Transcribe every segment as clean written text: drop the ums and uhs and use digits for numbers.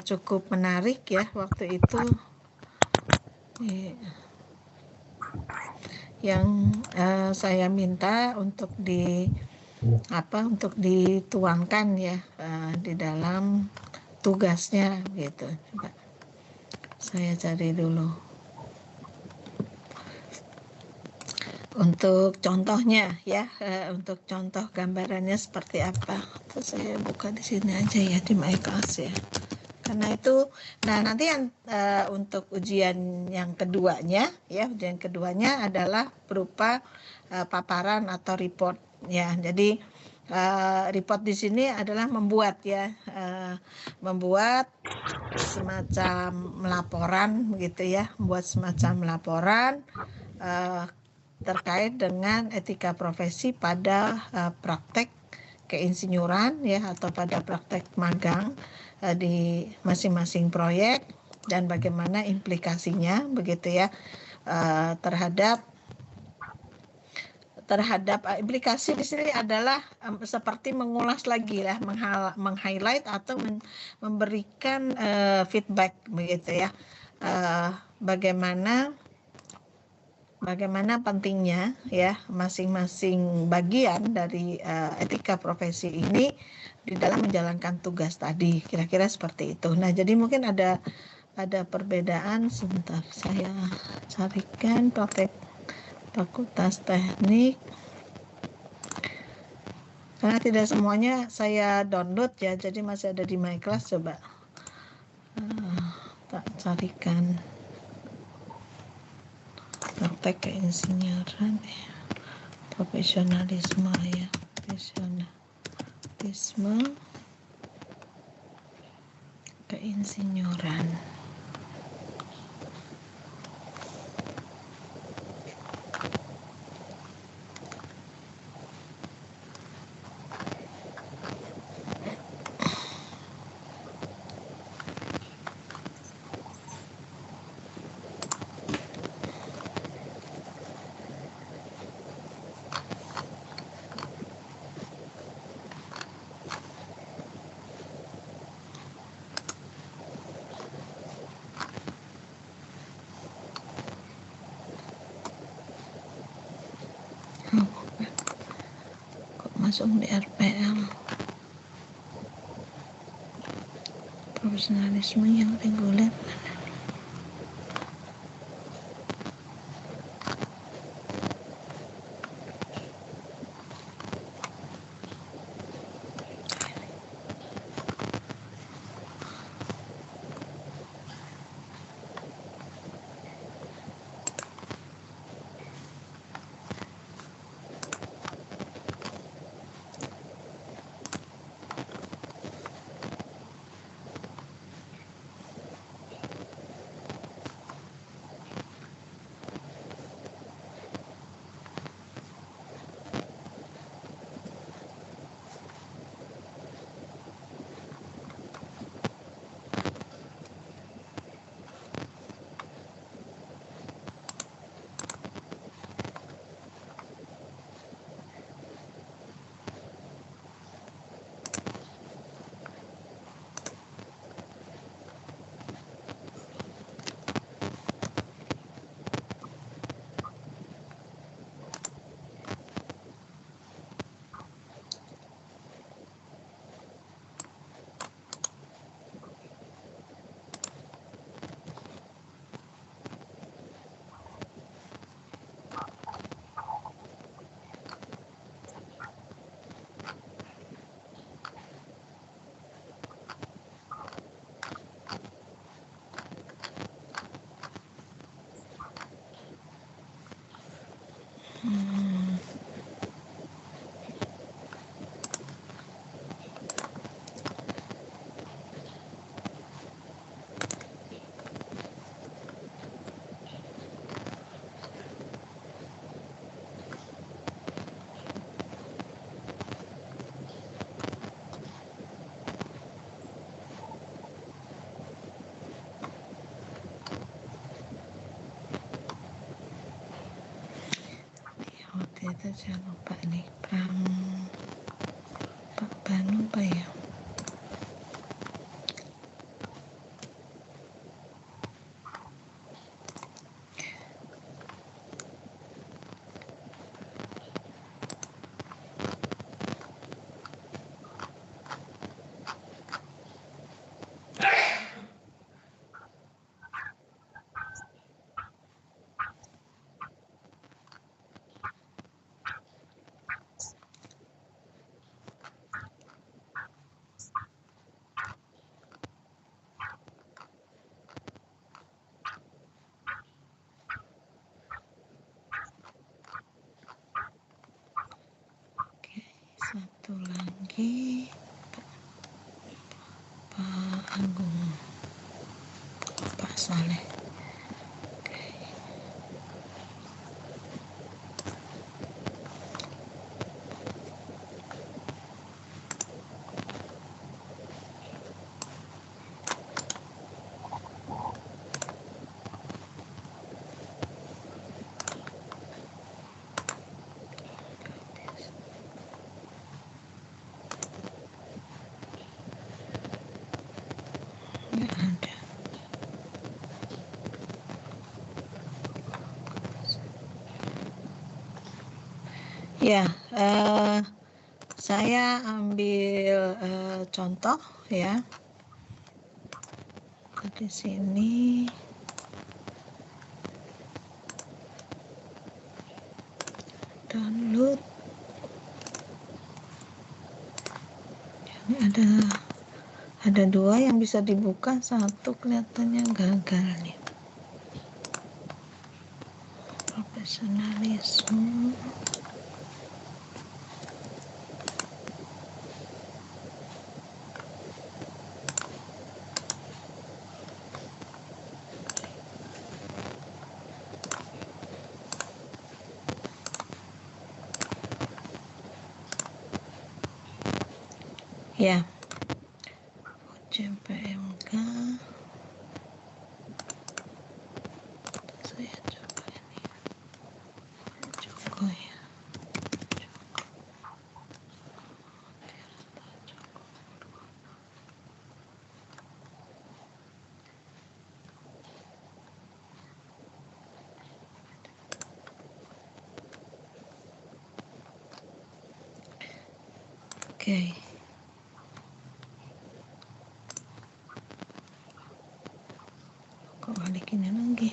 cukup menarik ya waktu itu. Yang saya minta untuk dituangkan ya di dalam tugasnya gitu. Coba saya cari dulu. Untuk contohnya ya, untuk contoh gambarannya seperti apa. Terus saya buka di sini aja ya di MyClass ya. Karena itu, nah nanti yang untuk ujian yang keduanya ya, ujian keduanya adalah berupa paparan atau report ya. Jadi report di sini adalah membuat ya, membuat semacam laporan gitu ya, membuat semacam laporan terkait dengan etika profesi pada praktek keinsinyuran ya, atau pada praktek magang di masing-masing proyek, dan bagaimana implikasinya begitu ya terhadap implikasi di sini adalah seperti mengulas lagi lah, meng-highlight atau memberikan feedback begitu ya, bagaimana pentingnya ya masing-masing bagian dari etika profesi ini di dalam menjalankan tugas tadi, kira-kira seperti itu. Nah, jadi mungkin ada perbedaan. Sebentar, saya carikan Fakultas Teknik. Karena tidak semuanya saya download ya, jadi masih ada di MyClass. Coba tak carikan praktek keinsinyuran profesionalisme ya, profesionalisme keinsinyuran. Masuk di RPL, profesionalisme yang reguler. Itu jangan lupa nih, Pak Banu apa ya? lagi Pak Agung, Pak Saleh. Nggak ada. Ya, saya ambil contoh ya. Di sini download. Ini ada dua yang bisa dibuka, satu kelihatannya gagal nih. Profesionalisme. Ya, JPMK. Saya coba ini. Joko ya. Oke. Kok balikinnya lagi?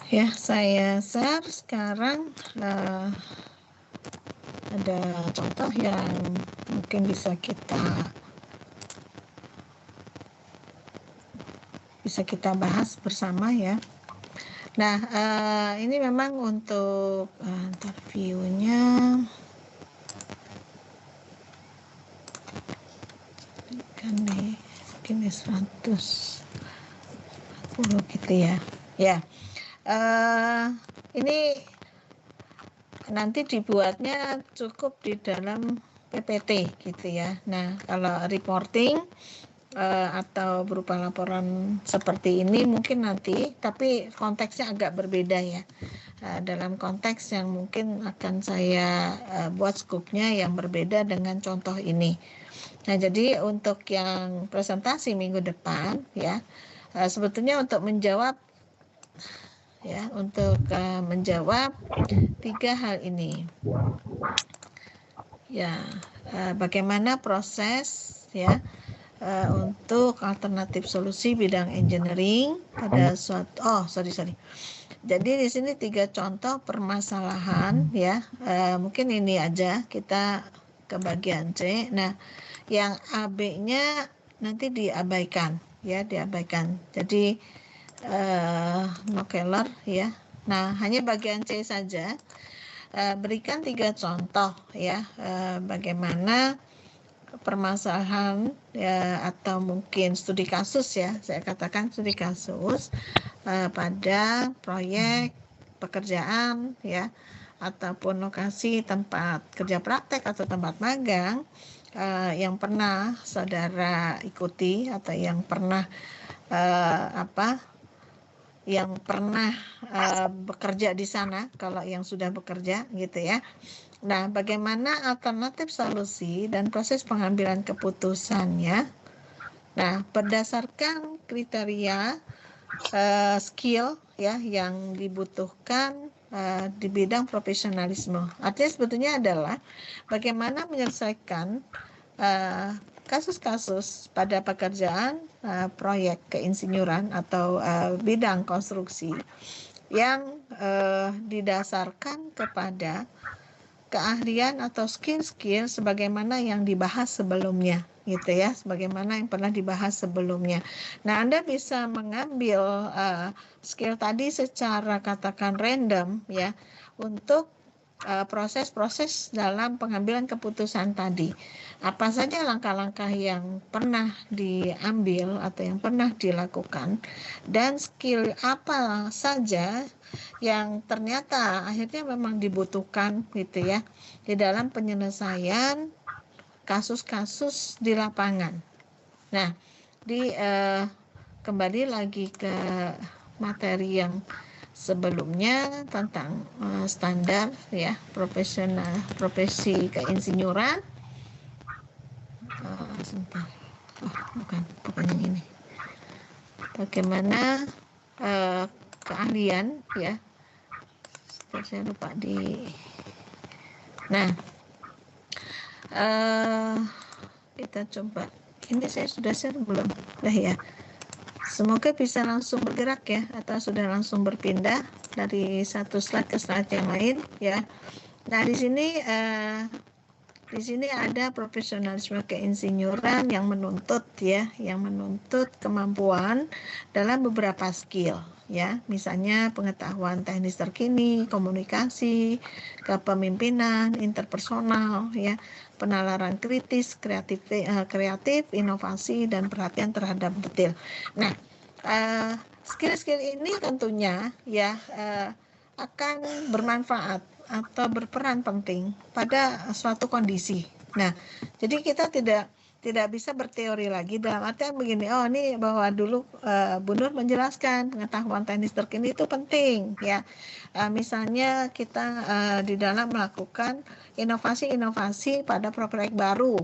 Ya, saya share sekarang ada contoh yang mungkin bisa kita bahas bersama ya. Nah, ini memang untuk interviewnya kan mungkin 140 gitu ya. Ya. Ini nanti dibuatnya cukup di dalam PPT gitu ya. Nah, kalau reporting atau berupa laporan seperti ini mungkin nanti, tapi konteksnya agak berbeda ya. Dalam konteks yang mungkin akan saya buat skupnya yang berbeda dengan contoh ini. Nah, jadi untuk yang presentasi minggu depan ya, sebetulnya untuk menjawab menjawab 3 hal ini. Ya, bagaimana proses ya untuk alternatif solusi bidang engineering pada suatu Jadi di sini 3 contoh permasalahan ya. Mungkin ini aja kita ke bagian C. Nah, yang AB-nya nanti diabaikan ya, diabaikan. Jadi Nokeller ya. Nah, hanya bagian C saja. Berikan 3 contoh ya, bagaimana permasalahan ya, atau mungkin studi kasus ya, saya katakan studi kasus pada proyek pekerjaan ya, ataupun lokasi tempat kerja praktek atau tempat magang yang pernah saudara ikuti atau yang pernah bekerja di sana, kalau yang sudah bekerja gitu ya. Nah, bagaimana alternatif solusi dan proses pengambilan keputusannya. Nah, berdasarkan kriteria skill ya yang dibutuhkan di bidang profesionalisme. Artinya sebetulnya adalah bagaimana menyelesaikan kasus-kasus pada pekerjaan proyek keinsinyuran atau bidang konstruksi yang didasarkan kepada keahlian atau skill-skill sebagaimana yang dibahas sebelumnya gitu ya, sebagaimana yang pernah dibahas sebelumnya. Nah, Anda bisa mengambil skill tadi secara katakan random ya untuk proses-proses dalam pengambilan keputusan tadi. Apa saja langkah-langkah yang pernah diambil atau yang pernah dilakukan, dan skill apa saja yang ternyata akhirnya memang dibutuhkan gitu ya di dalam penyelesaian kasus-kasus di lapangan. Nah, kembali lagi ke materi yang sebelumnya tentang standar ya profesi keinsinyuran. Sebentar. Bukan yang ini. Bagaimana keahlian ya. Saya lupa di. Nah, kita coba. Ini saya sudah share belum? Nah ya. Semoga bisa langsung bergerak ya, atau sudah langsung berpindah dari satu slide ke slide yang lain ya. Nah, di sini ada profesionalisme keinsinyuran yang menuntut ya, yang menuntut kemampuan dalam beberapa skill ya. Misalnya pengetahuan teknis terkini, komunikasi, kepemimpinan, interpersonal ya, penalaran kritis, kreatif, inovasi, dan perhatian terhadap detail. Nah, skill-skill ini tentunya ya akan bermanfaat atau berperan penting pada suatu kondisi. Nah, jadi kita tidak bisa berteori lagi dalam artian begini, oh ini bahwa dulu Bu Nur menjelaskan pengetahuan teknis terkini itu penting ya. Misalnya kita di dalam melakukan inovasi-inovasi pada proyek baru